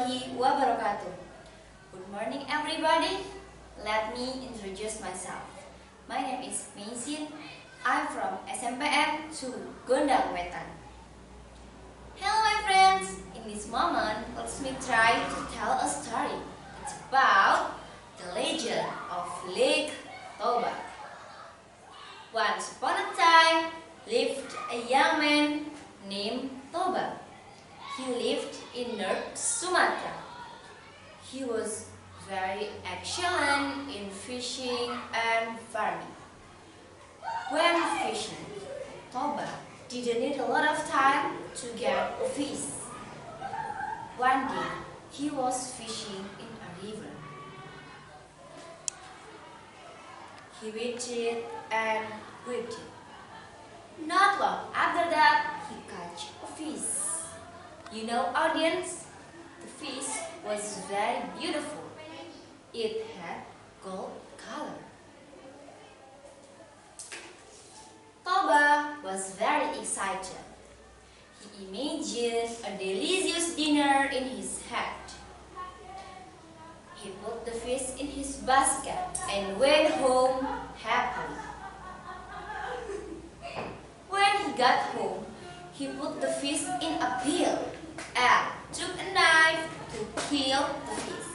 warahmatullahi wabarakatuh. Good morning everybody. Let me introduce myself. My name is MESIN. I'm from SMPN to Gondangwetan. Hello my friends. In this moment, let me try to tell a story. It's about the legend of Lake Toba. Once upon a time lived a young man named Toba. He lived in North Sumatra. He was very excellent in fishing and farming. When fishing, Toba didn't need a lot of time to get a fish. One day, he was fishing in a river. He waited and waited. Not long after that, he caught a fish. You know, audience, the fish was very beautiful. It had gold color. Toba was very excited. He imagined a delicious dinner in his head. He put the fish in his basket and went home happily. When he got home, he put the fish in a pail and took a knife to kill the fish.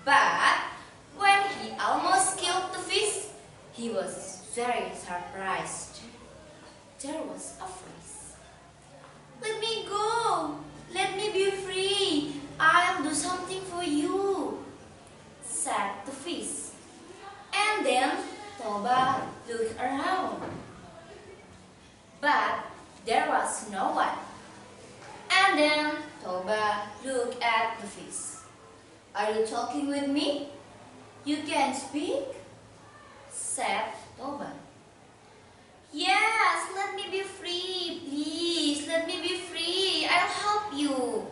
But when he almost killed the fish, he was very surprised. There was a voice. "Let me go! Let me be free! I'll do something for you," said the fish. And then Toba looked around. But there was no one. And then Toba looked at the fish. "Are you talking with me? You can speak?" said Toba. "Yes, let me be free, please. Let me be free. I'll help you,"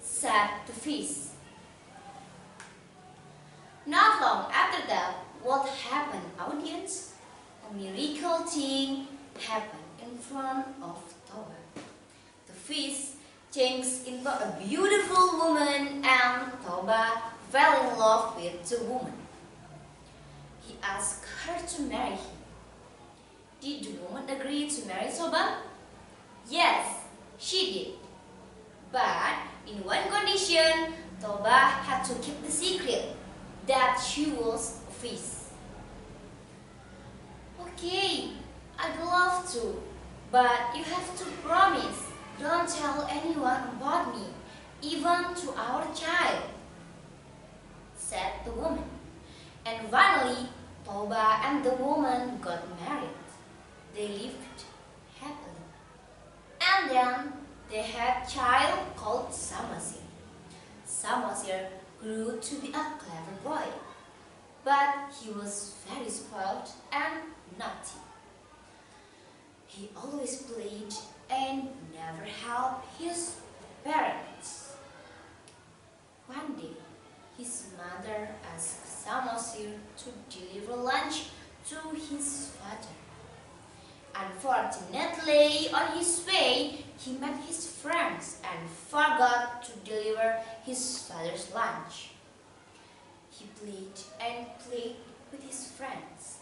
said the fish. Not long after that, what happened, audience? A miracle thing happened in front of Toba. The fish changed into a beautiful woman and Toba fell in love with the woman. He asked her to marry him. Did the woman agree to marry Toba? Yes, she did. But in one condition, Toba had to keep the secret that she was a fish. "Okay, I'd love to, but you have to promise, don't tell anyone about me, even to our child," said the woman. And finally, Toba and the woman got married. They lived happily. And then they had a child called Samosir. Samosir grew to be a clever boy, but he was very spoiled and naughty. He always played and never helped his parents. One day, his mother asked Samosir to deliver lunch to his father. Unfortunately, on his way, he met his friends and forgot to deliver his father's lunch. He played and played with his friends.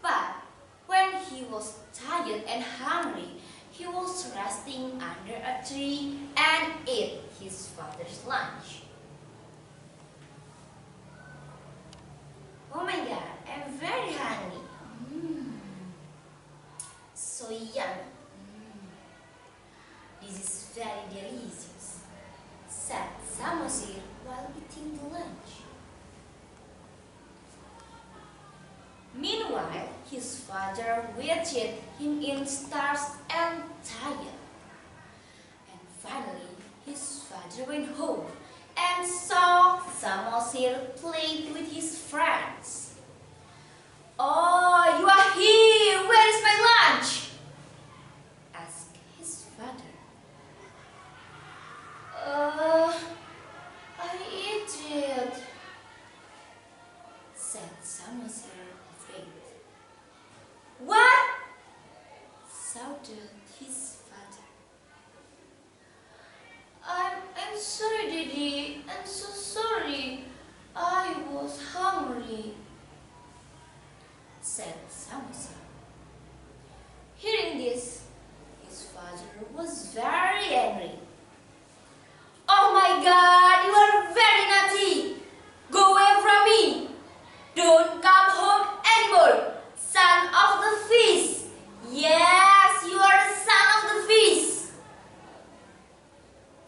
But when he was tired and hungry, he was resting under a tree and ate his father's lunch. "Oh my God, I'm very hungry. So yummy. This is very delicious," said Samosir while eating the lunch. Meanwhile, his father waited him in thirst and tired. And finally, his father went home and saw Samosir playing with his friends. "Oh, you are here! Where is my lunch?" asked his father. I ate it," said Samosir, afraid. "What?" shouted his father. I'm sorry, Daddy. I'm so sorry. I was hungry, said Samosa. Hearing this, his father was very angry. Oh my God, you are very naughty. Go away from me. Don't come home anymore, son of the fish. Yes, you are a son of the fish,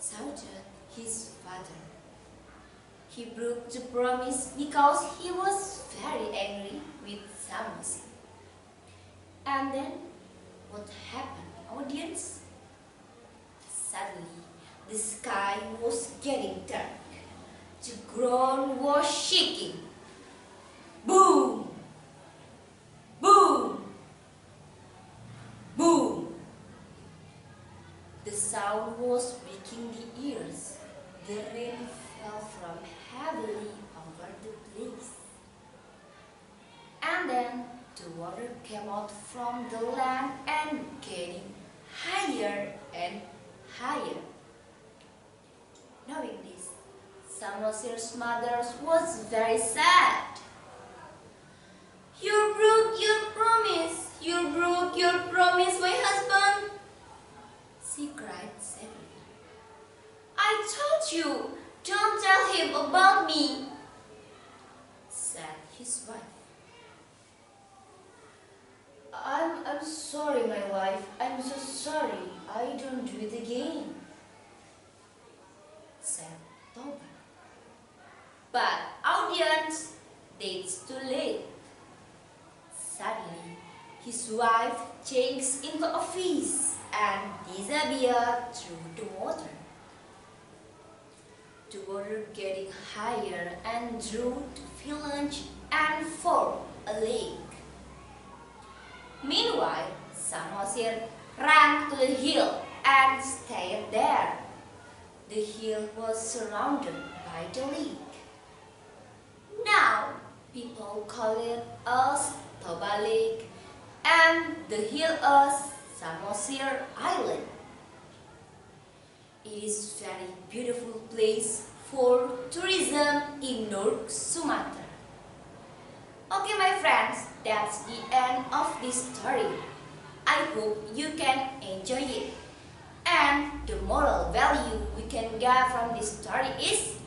shouted his father. He broke the promise because he was very angry with Samosa. And then, what happened, audience? Suddenly, the sky was getting dark. The ground was shaking. Boom! Boom! Boom! The sound was breaking the ears. The rain fell from heavily over the place. And then the water came out from the land and getting higher and higher. Knowing this, Samosir's mother was very sad. You broke your promise. You broke your promise, my husband, she cried sadly. I told you, don't tell him about me, said his wife. I'm sorry, my wife. I'm so sorry. I don't do it again, said Toba. But audience, it's too late. Suddenly, his wife changed into a fish and disappeared through the water. The water getting higher and drew the village and formed a lake. Meanwhile, Samosir ran to the hill and stayed there. The hill was surrounded by the lake. Now, people call it as Toba Lake and the hill as Samosir Island. It is a very beautiful place for tourism in North Sumatra. Okay, my friends, that's the end of this story. I hope you can enjoy it. And the moral value we can get from this story is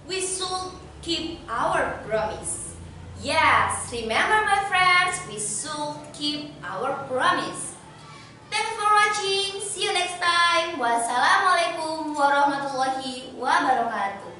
we should keep our promise. Yes, remember my friends, we should keep our promise. Thanks for watching. See you next time. Wassalamualaikum warahmatullahi wabarakatuh.